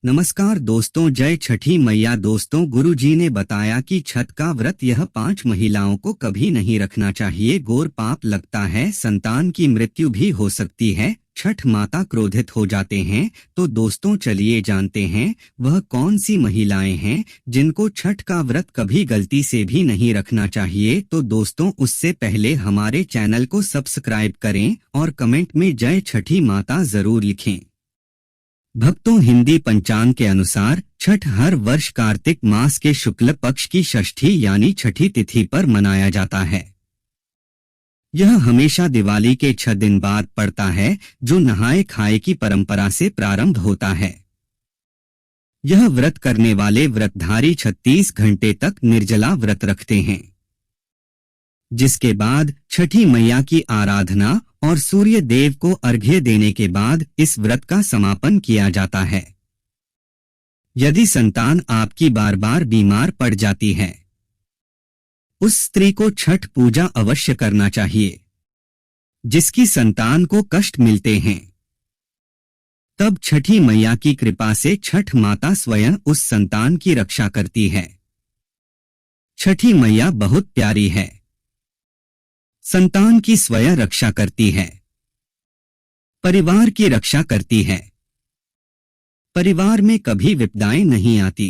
नमस्कार दोस्तों, जय छठी मैया। दोस्तों, गुरुजी ने बताया कि छठ का व्रत यह 5 महिलाओं को कभी नहीं रखना चाहिए। घोर पाप लगता है, संतान की मृत्यु भी हो सकती है, छठ माता क्रोधित हो जाते हैं। तो दोस्तों चलिए जानते हैं वह कौन सी महिलाएं हैं जिनको छठ का व्रत कभी गलती से भी नहीं रखना चाहिए। तो दोस्तों उससे पहले हमारे चैनल को सब्सक्राइब करें और कमेंट में जय छठी माता जरूर लिखें। भक्तों, हिंदी पंचांग के अनुसार छठ हर वर्ष कार्तिक मास के शुक्ल पक्ष की षष्ठी यानी छठी तिथि पर मनाया जाता है। यह हमेशा दिवाली के 6 दिन बाद पड़ता है, जो नहाए खाए की परंपरा से प्रारंभ होता है। यह व्रत करने वाले व्रतधारी 36 घंटे तक निर्जला व्रत रखते हैं, जिसके बाद छठी मैया की आराधना और सूर्य देव को अर्घ्य देने के बाद इस व्रत का समापन किया जाता है। यदि संतान आपकी बार बार बीमार पड़ जाती है, उस स्त्री को छठ पूजा अवश्य करना चाहिए। जिसकी संतान को कष्ट मिलते हैं, तब छठी मैया की कृपा से छठ माता स्वयं उस संतान की रक्षा करती है। छठी मैया बहुत प्यारी है, संतान की स्वयं रक्षा करती है, परिवार की रक्षा करती है। परिवार में कभी विपदाएं नहीं आती।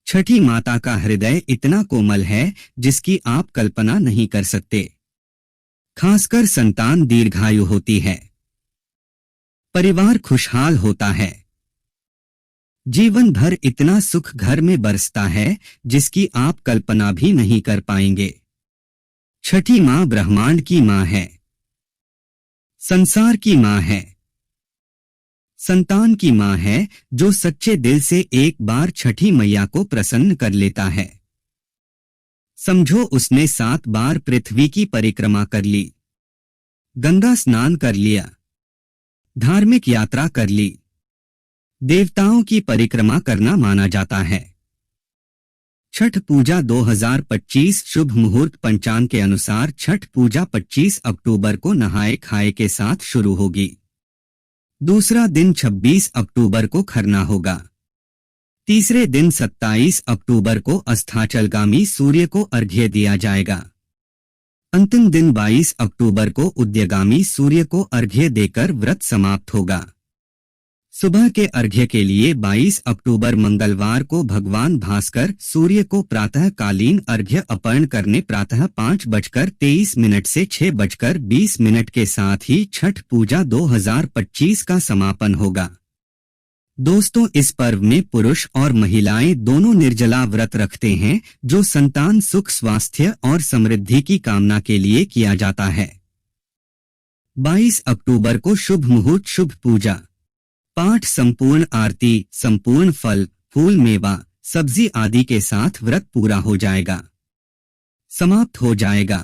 छठी माता का हृदय इतना कोमल है जिसकी आप कल्पना नहीं कर सकते। खासकर संतान दीर्घायु होती है, परिवार खुशहाल होता है, जीवन भर इतना सुख घर में बरसता है जिसकी आप कल्पना भी नहीं कर पाएंगे। छठी माँ ब्रह्मांड की माँ है, संसार की माँ है, संतान की माँ है, जो सच्चे दिल से एक बार छठी मैया को प्रसन्न कर लेता है। समझो उसने 7 बार पृथ्वी की परिक्रमा कर ली, गंगा स्नान कर लिया, धार्मिक यात्रा कर ली, देवताओं की परिक्रमा करना माना जाता है। छठ पूजा 2025 शुभ मुहूर्त पंचांग के अनुसार छठ पूजा 25 अक्टूबर को नहाए खाए के साथ शुरू होगी। दूसरा दिन 26 अक्टूबर को खरना होगा। तीसरे दिन 27 अक्टूबर को अस्ताचलगामी सूर्य को अर्घ्य दिया जाएगा। अंतिम दिन 22 अक्टूबर को उदयगामी सूर्य को अर्घ्य देकर व्रत समाप्त होगा। सुबह के अर्घ्य के लिए 22 अक्टूबर मंगलवार को भगवान भास्कर सूर्य को प्रातःकालीन अर्घ्य अर्पण करने प्रातः 5:23 से 6:20 के साथ ही छठ पूजा 2025 का समापन होगा। दोस्तों, इस पर्व में पुरुष और महिलाएं दोनों निर्जला व्रत रखते हैं, जो संतान सुख स्वास्थ्य और समृद्धि की कामना के लिए किया जाता है। 22 अक्टूबर को शुभ मुहूर्त शुभ पूजा पाठ, संपूर्ण आरती, संपूर्ण फल, फूल, मेवा, सब्जी आदि के साथ व्रत पूरा हो जाएगा, समाप्त हो जाएगा।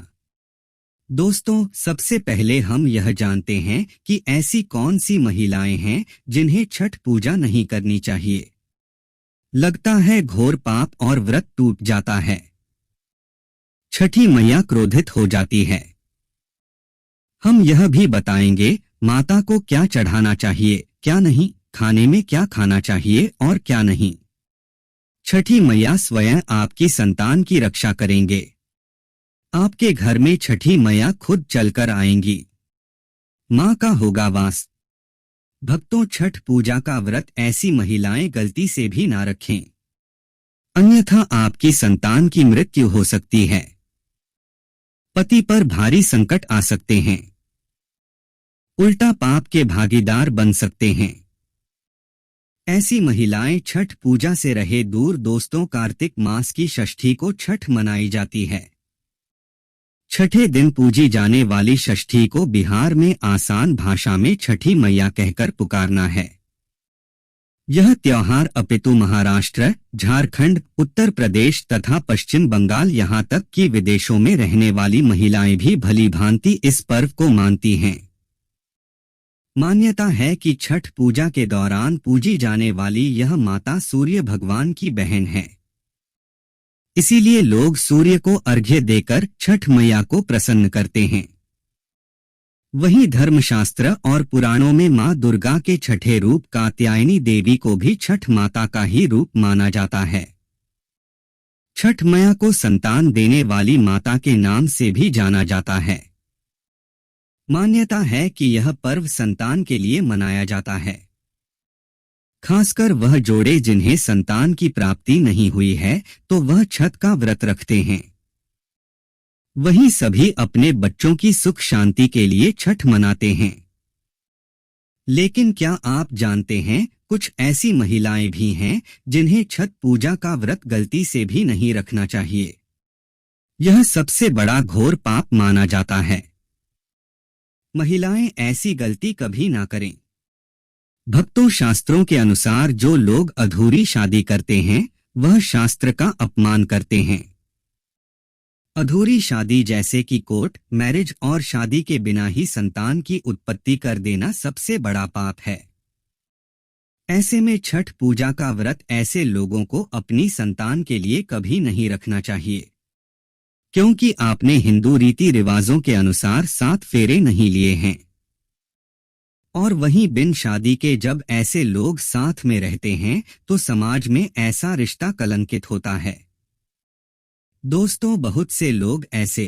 दोस्तों, सबसे पहले हम यह जानते हैं कि ऐसी कौन सी महिलाएं हैं जिन्हें छठ पूजा नहीं करनी चाहिए। लगता है घोर पाप और व्रत टूट जाता है। छठी मैया क्रोधित हो जाती है। हम यह भी बताएंगे माता को क्या चढ़ाना चाहिए, क्या नहीं, खाने में क्या खाना चाहिए और क्या नहीं। छठी मैया स्वयं आपकी संतान की रक्षा करेंगे। आपके घर में छठी मैया खुद चलकर आएंगी। मां का होगा वास। भक्तों, छठ पूजा का व्रत ऐसी महिलाएं गलती से भी ना रखें, अन्यथा आपकी संतान की मृत्यु हो सकती है। पति पर भारी संकट आ सकते हैं, उल्टा पाप के भागीदार बन सकते हैं। ऐसी महिलाएं छठ पूजा से रहे दूर। दोस्तों, कार्तिक मास की षष्ठी को छठ मनाई जाती है। छठे दिन पूजी जाने वाली षष्ठी को बिहार में आसान भाषा में छठी मैया कहकर पुकारना है। यह त्योहार अपितु महाराष्ट्र, झारखंड, उत्तर प्रदेश तथा पश्चिम बंगाल यहाँ तक कि विदेशों में रहने वाली महिलाएं भी भलीभांति इस पर्व को मानती हैं। मान्यता है कि छठ पूजा के दौरान पूजी जाने वाली यह माता सूर्य भगवान की बहन है। इसीलिए लोग सूर्य को अर्घ्य देकर छठ मैया को प्रसन्न करते हैं। वहीं धर्मशास्त्र और पुराणों में मां दुर्गा के छठे रूप कात्यायनी देवी को भी छठ माता का ही रूप माना जाता है। छठ मैया को संतान देने वाली माता के नाम से भी जाना जाता है। मान्यता है कि यह पर्व संतान के लिए मनाया जाता है। खासकर वह जोड़े जिन्हें संतान की प्राप्ति नहीं हुई है तो वह छठ का व्रत रखते हैं। वहीं सभी अपने बच्चों की सुख शांति के लिए छठ मनाते हैं। लेकिन क्या आप जानते हैं, कुछ ऐसी महिलाएं भी हैं जिन्हें छठ पूजा का व्रत गलती से भी नहीं रखना चाहिए। यह सबसे बड़ा घोर पाप माना जाता है। महिलाएं ऐसी गलती कभी ना करें। भक्तों, शास्त्रों के अनुसार जो लोग अधूरी शादी करते हैं वह शास्त्र का अपमान करते हैं। अधूरी शादी जैसे कि कोर्ट मैरिज और शादी के बिना ही संतान की उत्पत्ति कर देना सबसे बड़ा पाप है। ऐसे में छठ पूजा का व्रत ऐसे लोगों को अपनी संतान के लिए कभी नहीं रखना चाहिए, क्योंकि आपने हिंदू रीति रिवाजों के अनुसार 7 फेरे नहीं लिए हैं। और वहीं बिन शादी के जब ऐसे लोग साथ में रहते हैं तो समाज में ऐसा रिश्ता कलंकित होता है। दोस्तों, बहुत से लोग ऐसे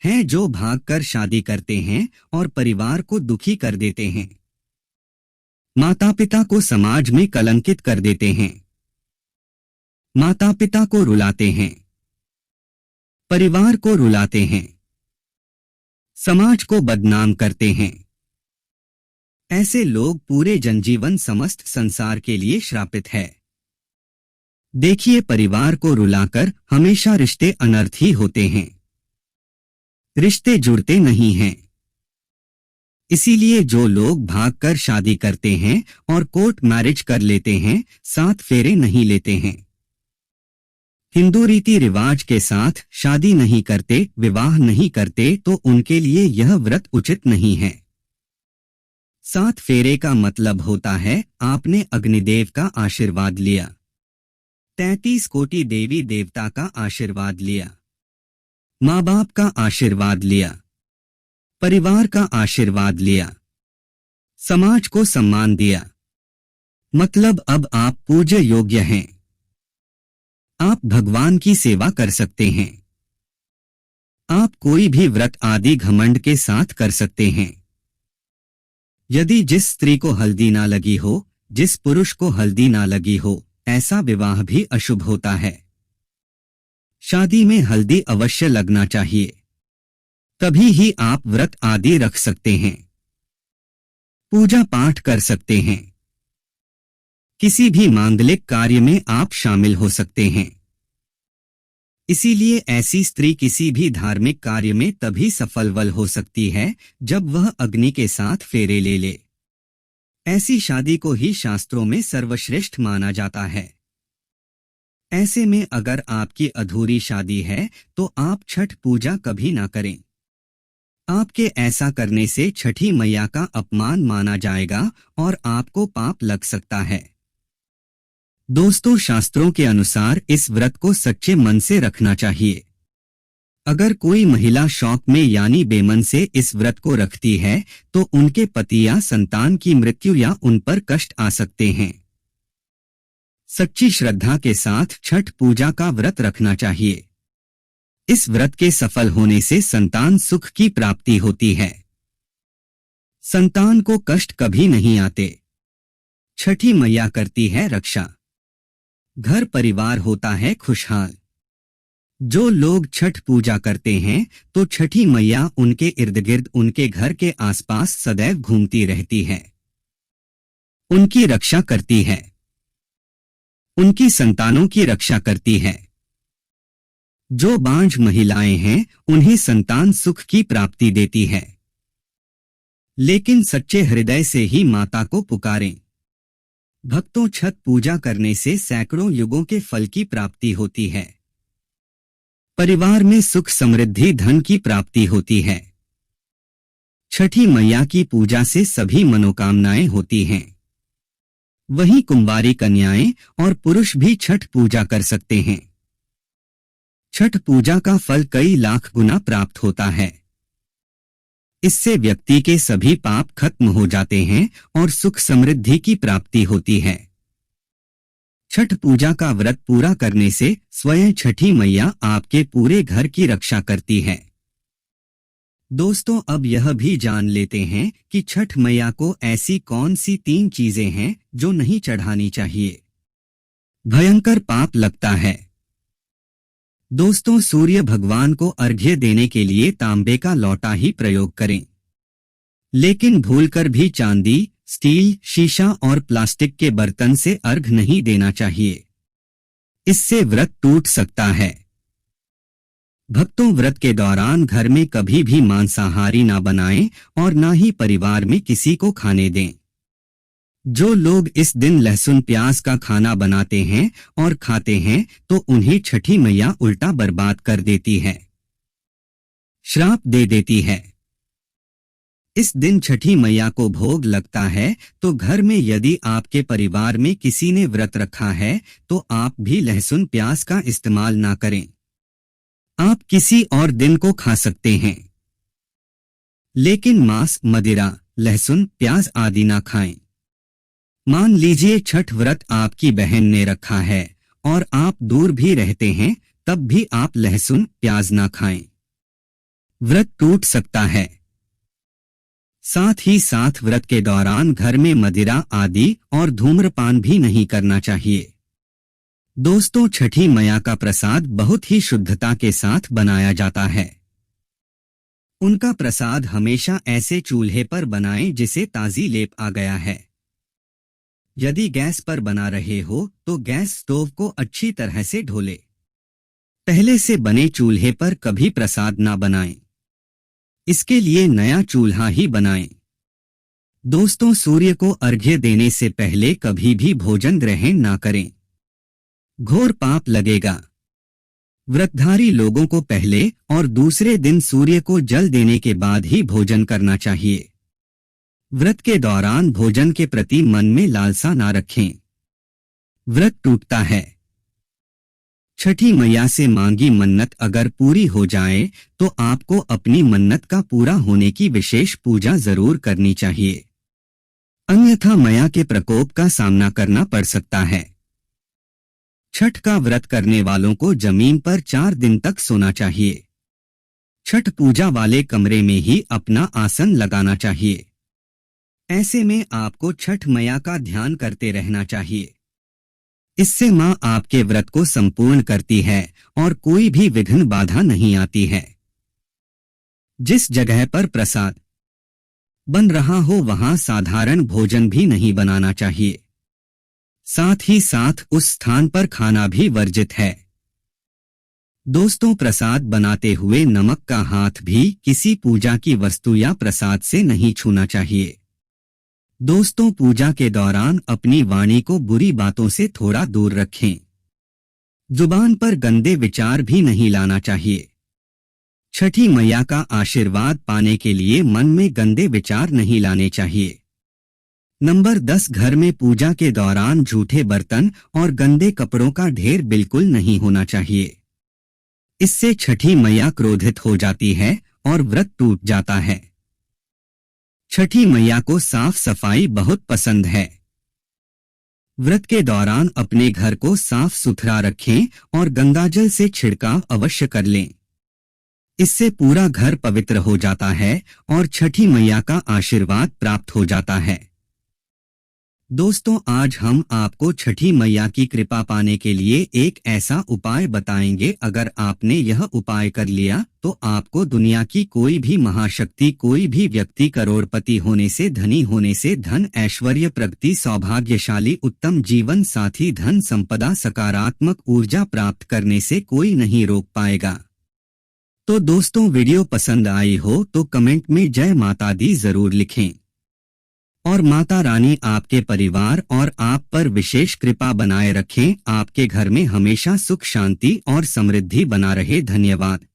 हैं जो भागकर शादी करते हैं और परिवार को दुखी कर देते हैं, माता पिता को समाज में कलंकित कर देते हैं, माता पिता को रुलाते हैं, परिवार को रुलाते हैं, समाज को बदनाम करते हैं। ऐसे लोग पूरे जनजीवन समस्त संसार के लिए श्रापित है। देखिए, परिवार को रुलाकर हमेशा रिश्ते अनर्थ ही होते हैं, रिश्ते जुड़ते नहीं हैं। इसीलिए जो लोग भागकर शादी करते हैं और कोर्ट मैरिज कर लेते हैं, 7 फेरे नहीं लेते हैं, हिंदू रीति रिवाज के साथ शादी नहीं करते, विवाह नहीं करते, तो उनके लिए यह व्रत उचित नहीं है। 7 फेरे का मतलब होता है आपने अग्निदेव का आशीर्वाद लिया, 33 कोटि देवी देवता का आशीर्वाद लिया, माँ बाप का आशीर्वाद लिया, परिवार का आशीर्वाद लिया, समाज को सम्मान दिया। मतलब अब आप पूज्य योग्य हैं, आप भगवान की सेवा कर सकते हैं, आप कोई भी व्रत आदि घमंड के साथ कर सकते हैं। यदि जिस स्त्री को हल्दी ना लगी हो, जिस पुरुष को हल्दी ना लगी हो, ऐसा विवाह भी अशुभ होता है। शादी में हल्दी अवश्य लगना चाहिए, तभी ही आप व्रत आदि रख सकते हैं, पूजा पाठ कर सकते हैं, किसी भी मांगलिक कार्य में आप शामिल हो सकते हैं। इसीलिए ऐसी स्त्री किसी भी धार्मिक कार्य में तभी सफल हो सकती है जब वह अग्नि के साथ फेरे ले ले। ऐसी शादी को ही शास्त्रों में सर्वश्रेष्ठ माना जाता है। ऐसे में अगर आपकी अधूरी शादी है तो आप छठ पूजा कभी ना करें। आपके ऐसा करने से छठी मैया का अपमान माना जाएगा और आपको पाप लग सकता है। दोस्तों, शास्त्रों के अनुसार इस व्रत को सच्चे मन से रखना चाहिए। अगर कोई महिला शौक में यानी बेमन से इस व्रत को रखती है तो उनके पति या संतान की मृत्यु या उन पर कष्ट आ सकते हैं। सच्ची श्रद्धा के साथ छठ पूजा का व्रत रखना चाहिए। इस व्रत के सफल होने से संतान सुख की प्राप्ति होती है, संतान को कष्ट कभी नहीं आते। छठी मैया करती है रक्षा, घर परिवार होता है खुशहाल। जो लोग छठ पूजा करते हैं तो छठी मैया उनके इर्द गिर्द, उनके घर के आसपास सदैव घूमती रहती है, उनकी रक्षा करती है, उनकी संतानों की रक्षा करती है। जो बांझ महिलाएं हैं उन्हें संतान सुख की प्राप्ति देती है। लेकिन सच्चे हृदय से ही माता को पुकारें। भक्तों, छठ पूजा करने से सैकड़ों युगों के फल की प्राप्ति होती है। परिवार में सुख समृद्धि धन की प्राप्ति होती है। छठी मैया की पूजा से सभी मनोकामनाएं होती हैं। वहीं कुंवारी कन्याएं और पुरुष भी छठ पूजा कर सकते हैं। छठ पूजा का फल कई लाख गुना प्राप्त होता है। इससे व्यक्ति के सभी पाप खत्म हो जाते हैं और सुख समृद्धि की प्राप्ति होती है। छठ पूजा का व्रत पूरा करने से स्वयं छठी मैया आपके पूरे घर की रक्षा करती है। दोस्तों, अब यह भी जान लेते हैं कि छठ मैया को ऐसी कौन सी 3 चीजें हैं जो नहीं चढ़ानी चाहिए। भयंकर पाप लगता है। दोस्तों, सूर्य भगवान को अर्घ्य देने के लिए तांबे का लौटा ही प्रयोग करें, लेकिन भूलकर भी चांदी, स्टील, शीशा और प्लास्टिक के बर्तन से अर्घ नहीं देना चाहिए। इससे व्रत टूट सकता है। भक्तों, व्रत के दौरान घर में कभी भी मांसाहारी ना बनाएं और ना ही परिवार में किसी को खाने दें। जो लोग इस दिन लहसुन प्याज का खाना बनाते हैं और खाते हैं तो उन्हें छठी मैया उल्टा बर्बाद कर देती है, श्राप दे देती है। इस दिन छठी मैया को भोग लगता है तो घर में यदि आपके परिवार में किसी ने व्रत रखा है तो आप भी लहसुन प्याज का इस्तेमाल ना करें। आप किसी और दिन को खा सकते हैं, लेकिन मांस, मदिरा, लहसुन, प्याज आदि ना खाएं। मान लीजिए छठ व्रत आपकी बहन ने रखा है और आप दूर भी रहते हैं, तब भी आप लहसुन प्याज ना खाएं। व्रत टूट सकता है। साथ ही साथ व्रत के दौरान घर में मदिरा आदि और धूम्रपान भी नहीं करना चाहिए। दोस्तों, छठी मैया का प्रसाद बहुत ही शुद्धता के साथ बनाया जाता है। उनका प्रसाद हमेशा ऐसे चूल्हे पर बनाएं जिसे ताजी लेप आ गया है। यदि गैस पर बना रहे हो तो गैस स्टोव को अच्छी तरह से ढोले। पहले से बने चूल्हे पर कभी प्रसाद ना बनाएं। इसके लिए नया चूल्हा ही बनाएं। दोस्तों, सूर्य को अर्घ्य देने से पहले कभी भी भोजन ग्रहण ना करें, घोर पाप लगेगा। व्रतधारी लोगों को पहले और दूसरे दिन सूर्य को जल देने के बाद ही भोजन करना चाहिए। व्रत के दौरान भोजन के प्रति मन में लालसा ना रखें, व्रत टूटता है। छठी मैया से मांगी मन्नत अगर पूरी हो जाए तो आपको अपनी मन्नत का पूरा होने की विशेष पूजा जरूर करनी चाहिए, अन्यथा मैया के प्रकोप का सामना करना पड़ सकता है। छठ का व्रत करने वालों को जमीन पर 4 दिन तक सोना चाहिए। छठ पूजा वाले कमरे में ही अपना आसन लगाना चाहिए। ऐसे में आपको छठ मैया का ध्यान करते रहना चाहिए। इससे मां आपके व्रत को संपूर्ण करती है और कोई भी विघ्न बाधा नहीं आती है। जिस जगह पर प्रसाद बन रहा हो वहां साधारण भोजन भी नहीं बनाना चाहिए। साथ ही साथ उस स्थान पर खाना भी वर्जित है। दोस्तों, प्रसाद बनाते हुए नमक का हाथ भी किसी पूजा की वस्तु या प्रसाद से नहीं छूना चाहिए। दोस्तों, पूजा के दौरान अपनी वाणी को बुरी बातों से थोड़ा दूर रखें। जुबान पर गंदे विचार भी नहीं लाना चाहिए। छठी मैया का आशीर्वाद पाने के लिए मन में गंदे विचार नहीं लाने चाहिए। नंबर 10, घर में पूजा के दौरान झूठे बर्तन और गंदे कपड़ों का ढेर बिल्कुल नहीं होना चाहिए। इससे छठी मैया क्रोधित हो जाती है और व्रत टूट जाता है। छठी मैया को साफ सफाई बहुत पसंद है। व्रत के दौरान अपने घर को साफ सुथरा रखें और गंगाजल से छिड़काव अवश्य कर लें। इससे पूरा घर पवित्र हो जाता है और छठी मैया का आशीर्वाद प्राप्त हो जाता है। दोस्तों, आज हम आपको छठी मैया की कृपा पाने के लिए एक ऐसा उपाय बताएंगे। अगर आपने यह उपाय कर लिया तो आपको दुनिया की कोई भी महाशक्ति, कोई भी व्यक्ति करोड़पति होने से, धनी होने से, धन, ऐश्वर्य, प्रगति, सौभाग्यशाली, उत्तम जीवन साथी, धन संपदा, सकारात्मक ऊर्जा प्राप्त करने से कोई नहीं रोक पाएगा। तो दोस्तों, वीडियो पसंद आई हो तो कमेंट में जय माता दी जरूर लिखें और माता रानी आपके परिवार और आप पर विशेष कृपा बनाए रखें। आपके घर में हमेशा सुख, शांति और समृद्धि बना रहे। धन्यवाद।